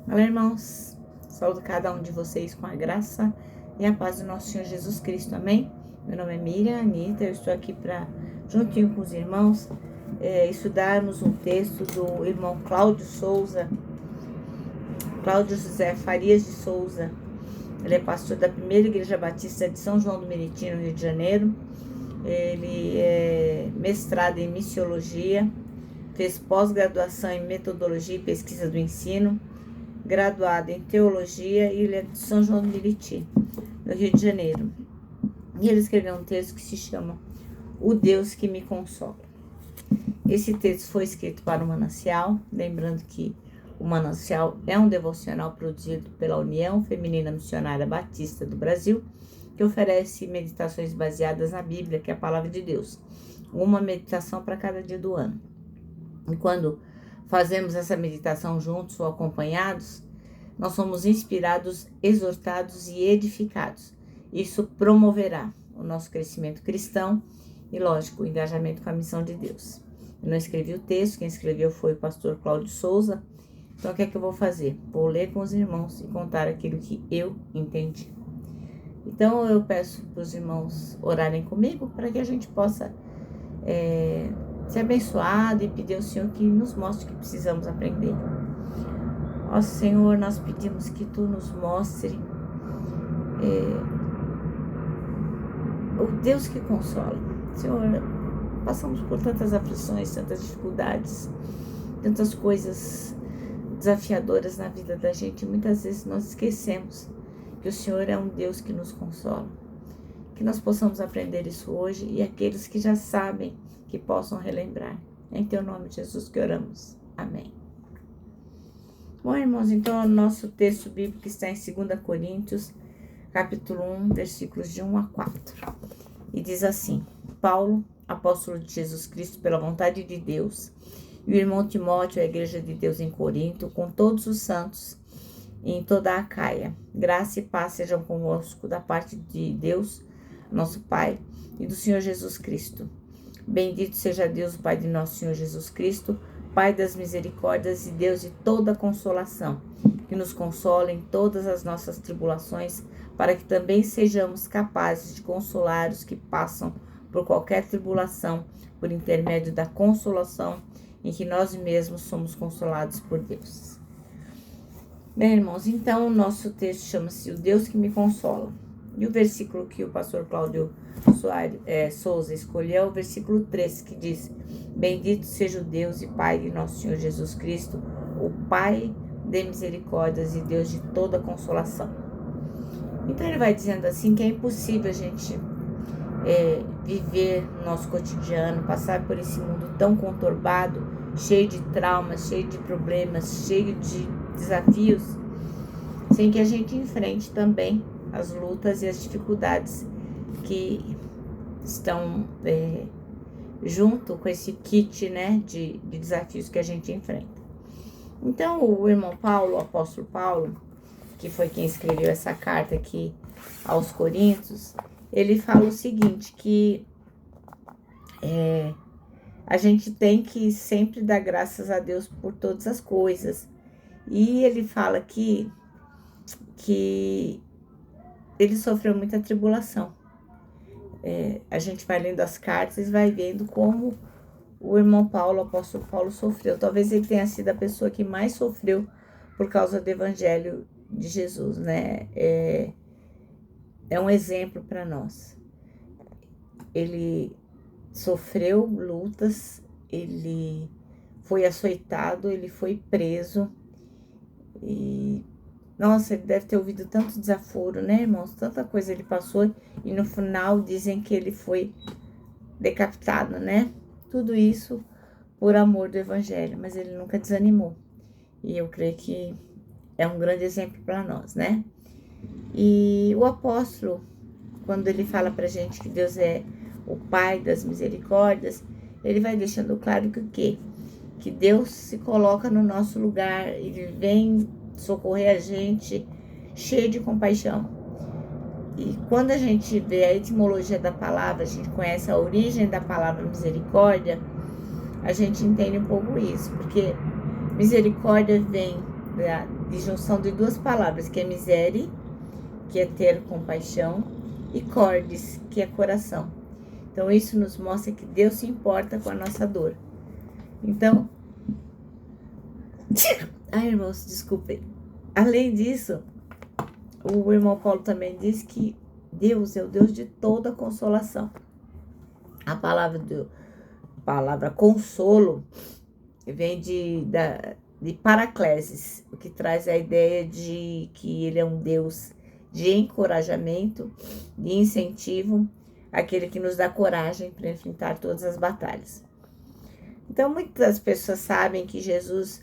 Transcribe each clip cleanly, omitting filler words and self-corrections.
Olá, irmãos, saúdo cada um de vocês com a graça e a paz do nosso Senhor Jesus Cristo, amém? Meu nome é Miriam Anitta, eu estou aqui para, juntinho com os irmãos, estudarmos um texto do irmão Cláudio José Farias de Souza. Ele é pastor da Primeira Igreja Batista de São João do Meriti, no Rio de Janeiro. Ele é mestrado em Missiologia, fez pós-graduação em Metodologia e Pesquisa do Ensino, graduado em Teologia, e ele é de São João do Meriti, no Rio de Janeiro. E ele escreveu um texto que se chama O Deus que me consola. Esse texto foi escrito para o Manancial, lembrando que o Manancial é um devocional produzido pela União Feminina Missionária Batista do Brasil, que oferece meditações baseadas na Bíblia, que é a Palavra de Deus. Uma meditação para cada dia do ano. E quando fazemos essa meditação juntos ou acompanhados, nós somos inspirados, exortados e edificados. Isso promoverá o nosso crescimento cristão e, lógico, o engajamento com a missão de Deus. Eu não escrevi o texto, quem escreveu foi o pastor Cláudio Souza. Então, o que é que eu vou fazer? Vou ler com os irmãos e contar aquilo que eu entendi. Então, eu peço para os irmãos orarem comigo para que a gente possa ser abençoado e pedir ao Senhor que nos mostre o que precisamos aprender. Ó Senhor, nós pedimos que Tu nos mostre o Deus que consola. Senhor, passamos por tantas aflições, tantas dificuldades, tantas coisas desafiadoras na vida da gente. Muitas vezes nós esquecemos que o Senhor é um Deus que nos consola. Que nós possamos aprender isso hoje e aqueles que já sabem que possam relembrar. É em Teu nome, Jesus, que oramos. Amém. Bom, irmãos, então o nosso texto bíblico está em 2 Coríntios, capítulo 1, versículos de 1 a 4. E diz assim: Paulo, apóstolo de Jesus Cristo pela vontade de Deus, e o irmão Timóteo, a igreja de Deus em Corinto, com todos os santos e em toda a Acaia. Graça e paz sejam convosco da parte de Deus, nosso Pai, e do Senhor Jesus Cristo. Bendito seja Deus, o Pai de nosso Senhor Jesus Cristo, Pai das misericórdias e Deus de toda consolação, que nos consola em todas as nossas tribulações, para que também sejamos capazes de consolar os que passam por qualquer tribulação, por intermédio da consolação em que nós mesmos somos consolados por Deus. Bem, irmãos, então o nosso texto chama-se O Deus que me consola. E o versículo que o pastor Cláudio Souza escolheu é o versículo 3, que diz: Bendito seja o Deus e Pai de nosso Senhor Jesus Cristo, o Pai de misericórdias e Deus de toda consolação. Então ele vai dizendo assim que é impossível a gente viver no nosso cotidiano, passar por esse mundo tão conturbado, cheio de traumas, cheio de problemas, cheio de desafios, sem que a gente enfrente também as lutas e as dificuldades que estão junto com esse kit, né, de desafios que a gente enfrenta. Então, o irmão Paulo, o apóstolo Paulo, que foi quem escreveu essa carta aqui aos Coríntios, ele fala o seguinte, que a gente tem que sempre dar graças a Deus por todas as coisas. E ele fala aqui que ele sofreu muita tribulação. A gente vai lendo as cartas e vai vendo como o irmão Paulo, o apóstolo Paulo, sofreu. Talvez ele tenha sido a pessoa que mais sofreu por causa do evangelho de Jesus, né? É um exemplo para nós. Ele sofreu lutas, ele foi açoitado, ele foi preso. E, nossa, ele deve ter ouvido tanto desaforo, né, irmãos? Tanta coisa ele passou e no final dizem que ele foi decapitado, né? Tudo isso por amor do evangelho, mas ele nunca desanimou. E eu creio que é um grande exemplo para nós, né? E o apóstolo, quando ele fala pra gente que Deus é o Pai das misericórdias, ele vai deixando claro que o quê? Que Deus se coloca no nosso lugar, Ele vem socorrer a gente cheio de compaixão. E quando a gente vê a etimologia da palavra, a gente conhece a origem da palavra misericórdia, a gente entende um pouco isso, porque misericórdia vem de junção de duas palavras, que é misere, que é ter compaixão, e cordis, que é coração. Então, isso nos mostra que Deus se importa com a nossa dor. Então, irmãos, desculpem. Além disso, o irmão Paulo também diz que Deus é o Deus de toda consolação. A palavra consolo vem de paraclesis, o que traz a ideia de que ele é um Deus de encorajamento, de incentivo, aquele que nos dá coragem para enfrentar todas as batalhas. Então, muitas pessoas sabem que Jesus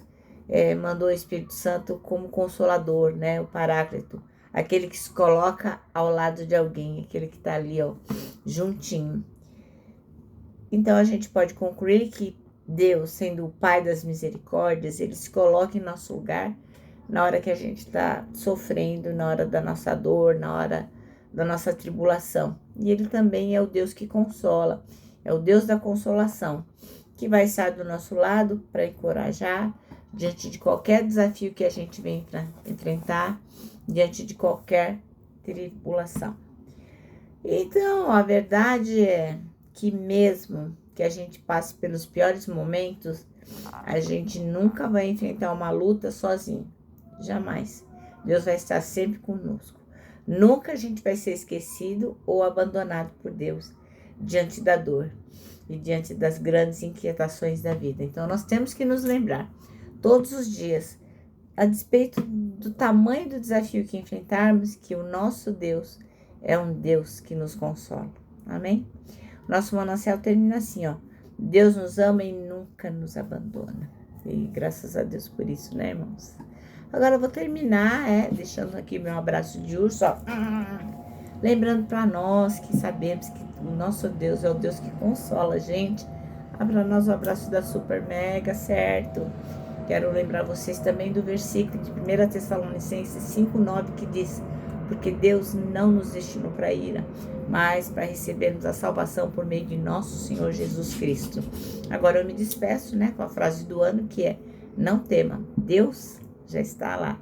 mandou o Espírito Santo como consolador, né? O Paráclito, aquele que se coloca ao lado de alguém, aquele que está ali, ó, juntinho. Então, a gente pode concluir que Deus, sendo o Pai das misericórdias, ele se coloca em nosso lugar na hora que a gente está sofrendo, na hora da nossa dor, na hora da nossa tribulação. E ele também é o Deus que consola, é o Deus da consolação, que vai estar do nosso lado para encorajar diante de qualquer desafio que a gente vem para enfrentar, diante de qualquer tribulação. Então, a verdade é que mesmo que a gente passe pelos piores momentos, a gente nunca vai enfrentar uma luta sozinho. Jamais. Deus vai estar sempre conosco. Nunca a gente vai ser esquecido ou abandonado por Deus diante da dor e diante das grandes inquietações da vida. Então, nós temos que nos lembrar todos os dias, a despeito do tamanho do desafio que enfrentarmos, que o nosso Deus é um Deus que nos consola. Amém? Nosso manancial termina assim, ó. Deus nos ama e nunca nos abandona. E graças a Deus por isso, né, irmãos? Agora eu vou terminar, deixando aqui meu abraço de urso, ó. Lembrando para nós que sabemos que o nosso Deus é o Deus que consola a gente. Para nós o abraço da Super Mega, certo? Quero lembrar vocês também do versículo de 1 Tessalonicenses 5:9, que diz: porque Deus não nos destinou para a ira, mas para recebermos a salvação por meio de nosso Senhor Jesus Cristo. Agora eu me despeço, com a frase do ano, que é: não tema, Deus já está lá